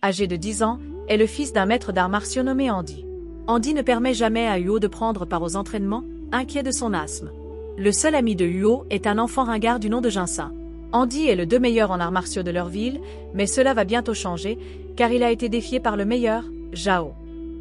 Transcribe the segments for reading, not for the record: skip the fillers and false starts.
âgé de 10 ans, est le fils d'un maître d'arts martiaux nommé Andy. Andy ne permet jamais à Huo de prendre part aux entraînements, inquiet de son asthme. Le seul ami de Huo est un enfant ringard du nom de Jinsin. Andy est le 2 meilleur en arts martiaux de leur ville, mais cela va bientôt changer, car il a été défié par le meilleur, Zhao.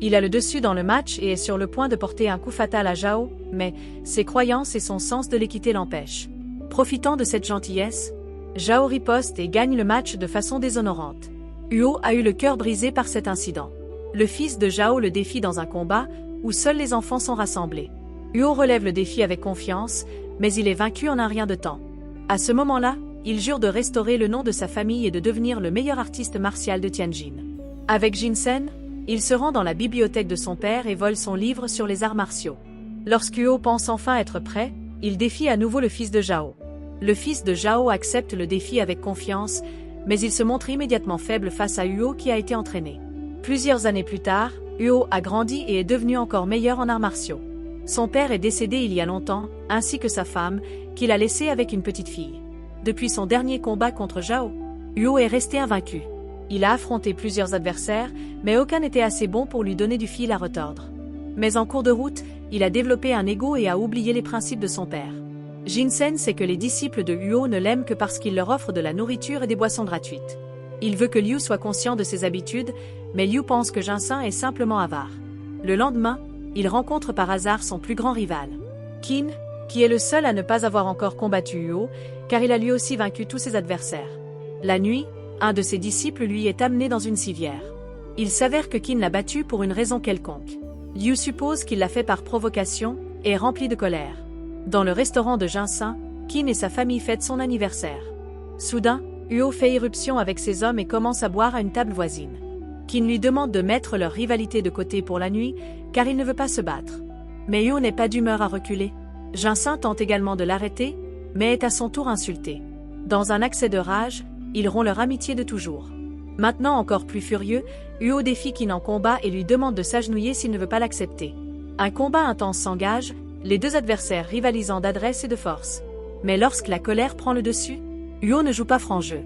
Il a le dessus dans le match et est sur le point de porter un coup fatal à Zhao, mais ses croyances et son sens de l'équité l'empêchent. Profitant de cette gentillesse, Zhao riposte et gagne le match de façon déshonorante. Huo a eu le cœur brisé par cet incident. Le fils de Zhao le défie dans un combat où seuls les enfants sont rassemblés. Huo relève le défi avec confiance, mais il est vaincu en un rien de temps. À ce moment-là, il jure de restaurer le nom de sa famille et de devenir le meilleur artiste martial de Tianjin. Avec Jinsen, il se rend dans la bibliothèque de son père et vole son livre sur les arts martiaux. Lorsque Huo pense enfin être prêt, il défie à nouveau le fils de Zhao. Le fils de Zhao accepte le défi avec confiance, mais il se montre immédiatement faible face à Huo qui a été entraîné. Plusieurs années plus tard, Huo a grandi et est devenu encore meilleur en arts martiaux. Son père est décédé il y a longtemps, ainsi que sa femme, qu'il a laissée avec une petite fille. Depuis son dernier combat contre Zhao, Huo est resté invaincu. Il a affronté plusieurs adversaires, mais aucun n'était assez bon pour lui donner du fil à retordre. Mais en cours de route, il a développé un ego et a oublié les principes de son père. Jinsen sait que les disciples de Huo ne l'aiment que parce qu'il leur offre de la nourriture et des boissons gratuites. Il veut que Liu soit conscient de ses habitudes, mais Liu pense que Jinsen est simplement avare. Le lendemain, il rencontre par hasard son plus grand rival, Qin, qui est le seul à ne pas avoir encore combattu Huo, car il a lui aussi vaincu tous ses adversaires. La nuit, un de ses disciples lui est amené dans une civière. Il s'avère que Qin l'a battu pour une raison quelconque. Liu suppose qu'il l'a fait par provocation et est rempli de colère. Dans le restaurant de Jinsen, Qin et sa famille fêtent son anniversaire. Soudain, Huo fait irruption avec ses hommes et commence à boire à une table voisine. Qin lui demande de mettre leur rivalité de côté pour la nuit, car il ne veut pas se battre. Mais Huo n'est pas d'humeur à reculer. Jinsen tente également de l'arrêter, mais est à son tour insulté. Dans un accès de rage, ils rompent leur amitié de toujours. Maintenant encore plus furieux, Huo défie Qin en combat et lui demande de s'agenouiller s'il ne veut pas l'accepter. Un combat intense s'engage, les deux adversaires rivalisant d'adresse et de force. Mais lorsque la colère prend le dessus, Huo ne joue pas franc jeu.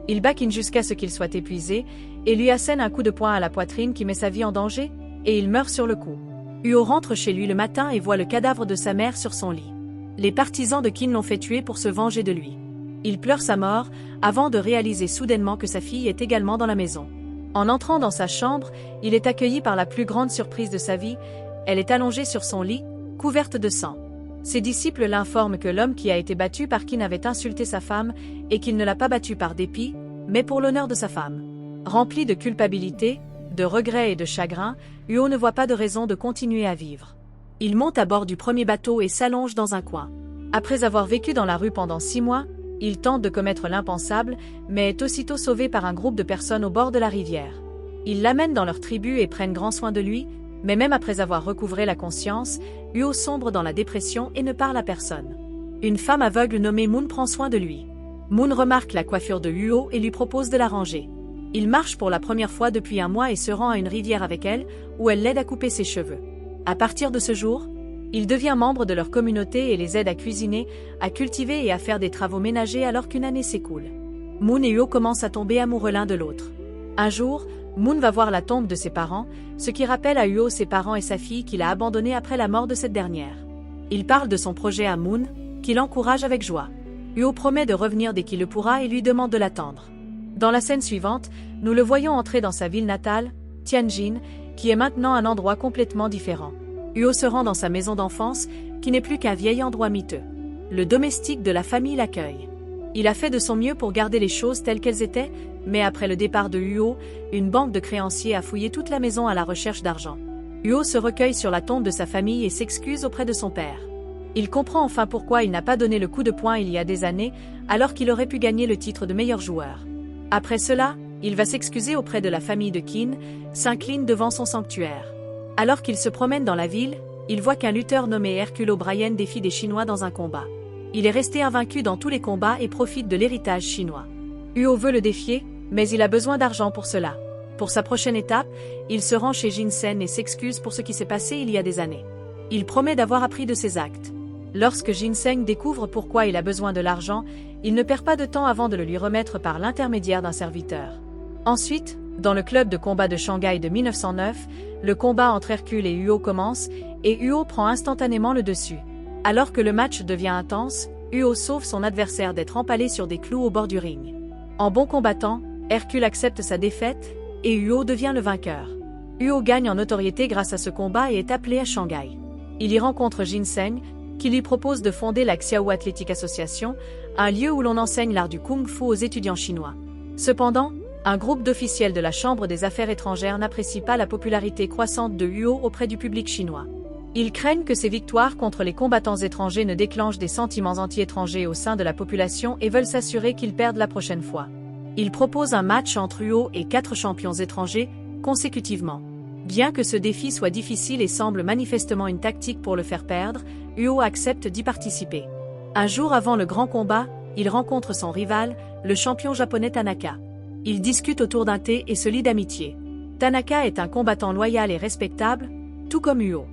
Il bat Qin jusqu'à ce qu'il soit épuisé, et lui assène un coup de poing à la poitrine qui met sa vie en danger, et il meurt sur le coup. Huo rentre chez lui le matin et voit le cadavre de sa mère sur son lit. Les partisans de Qin l'ont fait tuer pour se venger de lui. Il pleure sa mort, avant de réaliser soudainement que sa fille est également dans la maison. En entrant dans sa chambre, il est accueilli par la plus grande surprise de sa vie, elle est allongée sur son lit, couverte de sang. Ses disciples l'informent que l'homme qui a été battu par Qin avait insulté sa femme et qu'il ne l'a pas battu par dépit, mais pour l'honneur de sa femme. Rempli de culpabilité, de regrets et de chagrin, Huo ne voit pas de raison de continuer à vivre. Il monte à bord du premier bateau et s'allonge dans un coin. Après avoir vécu dans la rue pendant 6 mois, il tente de commettre l'impensable, mais est aussitôt sauvé par un groupe de personnes au bord de la rivière. Ils l'amènent dans leur tribu et prennent grand soin de lui, mais même après avoir recouvré la conscience, Huo sombre dans la dépression et ne parle à personne. Une femme aveugle nommée Moon prend soin de lui. Moon remarque la coiffure de Huo et lui propose de la ranger. Il marche pour la première fois depuis 1 mois et se rend à une rivière avec elle, où elle l'aide à couper ses cheveux. À partir de ce jour, il devient membre de leur communauté et les aide à cuisiner, à cultiver et à faire des travaux ménagers alors qu'une année s'écoule. Moon et Huo commencent à tomber amoureux l'un de l'autre. Un jour, Moon va voir la tombe de ses parents, ce qui rappelle à Huo ses parents et sa fille qu'il a abandonnés après la mort de cette dernière. Il parle de son projet à Moon, qui l'encourage avec joie. Huo promet de revenir dès qu'il le pourra et lui demande de l'attendre. Dans la scène suivante, nous le voyons entrer dans sa ville natale, Tianjin, qui est maintenant un endroit complètement différent. Huo se rend dans sa maison d'enfance, qui n'est plus qu'un vieil endroit miteux. Le domestique de la famille l'accueille. Il a fait de son mieux pour garder les choses telles qu'elles étaient, mais après le départ de Huo, une banque de créanciers a fouillé toute la maison à la recherche d'argent. Huo se recueille sur la tombe de sa famille et s'excuse auprès de son père. Il comprend enfin pourquoi il n'a pas donné le coup de poing il y a des années, alors qu'il aurait pu gagner le titre de meilleur joueur. Après cela, il va s'excuser auprès de la famille de Qin, s'incline devant son sanctuaire. Alors qu'il se promène dans la ville, il voit qu'un lutteur nommé Hercule O'Brien défie des Chinois dans un combat. Il est resté invaincu dans tous les combats et profite de l'héritage chinois. Huo veut le défier, mais il a besoin d'argent pour cela. Pour sa prochaine étape, il se rend chez Jinsen et s'excuse pour ce qui s'est passé il y a des années. Il promet d'avoir appris de ses actes. Lorsque Jinsen découvre pourquoi il a besoin de l'argent, il ne perd pas de temps avant de le lui remettre par l'intermédiaire d'un serviteur. Ensuite, Dans le club de combat de Shanghai de 1909, le combat entre Hercule et Huo commence, et Huo prend instantanément le dessus. Alors que le match devient intense, Huo sauve son adversaire d'être empalé sur des clous au bord du ring. En bon combattant, Hercule accepte sa défaite, et Huo devient le vainqueur. Huo gagne en notoriété grâce à ce combat et est appelé à Shanghai. Il y rencontre Ginseng, qui lui propose de fonder la Xiao Athletic Association, un lieu où l'on enseigne l'art du kung-fu aux étudiants chinois. Cependant, un groupe d'officiels de la Chambre des Affaires étrangères n'apprécie pas la popularité croissante de Huo auprès du public chinois. Ils craignent que ses victoires contre les combattants étrangers ne déclenchent des sentiments anti-étrangers au sein de la population et veulent s'assurer qu'ils perdent la prochaine fois. Ils proposent un match entre Huo et 4 champions étrangers, consécutivement. Bien que ce défi soit difficile et semble manifestement une tactique pour le faire perdre, Huo accepte d'y participer. Un jour avant le grand combat, il rencontre son rival, le champion japonais Tanaka. Ils discutent autour d'un thé et se lient d'amitié. Tanaka est un combattant loyal et respectable, tout comme Huo.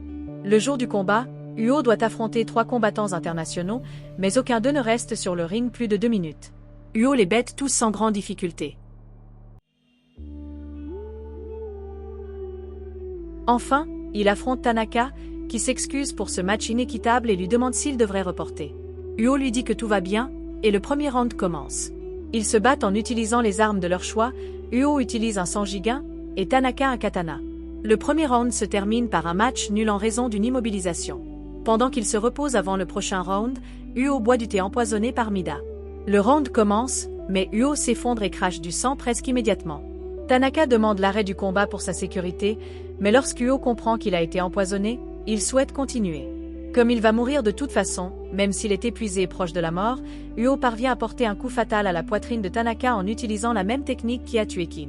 Le jour du combat, Huo doit affronter 3 combattants internationaux, mais aucun d'eux ne reste sur le ring plus de 2 minutes. Huo les bête tous sans grande difficulté. Enfin, il affronte Tanaka, qui s'excuse pour ce match inéquitable et lui demande s'il devrait reporter. Huo lui dit que tout va bien, et le premier round commence. Ils se battent en utilisant les armes de leur choix, Huo utilise un Sanjigan, et Tanaka un katana. Le premier round se termine par un match nul en raison d'une immobilisation. Pendant qu'il se repose avant le prochain round, Huo boit du thé empoisonné par Mida. Le round commence, mais Huo s'effondre et crache du sang presque immédiatement. Tanaka demande l'arrêt du combat pour sa sécurité, mais lorsque Huo comprend qu'il a été empoisonné, il souhaite continuer. Comme il va mourir de toute façon, même s'il est épuisé et proche de la mort, Huo parvient à porter un coup fatal à la poitrine de Tanaka en utilisant la même technique qui a tué Qin.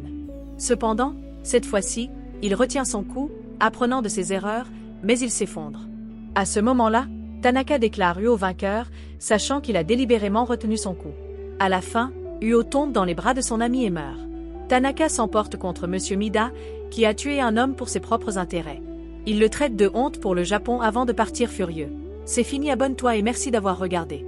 Cependant, cette fois-ci, il retient son coup, apprenant de ses erreurs, mais il s'effondre. À ce moment-là, Tanaka déclare Huo vainqueur, sachant qu'il a délibérément retenu son coup. À la fin, Huo tombe dans les bras de son ami et meurt. Tanaka s'emporte contre Monsieur Mida, qui a tué un homme pour ses propres intérêts. Il le traite de honte pour le Japon avant de partir furieux. C'est fini, abonne-toi et merci d'avoir regardé.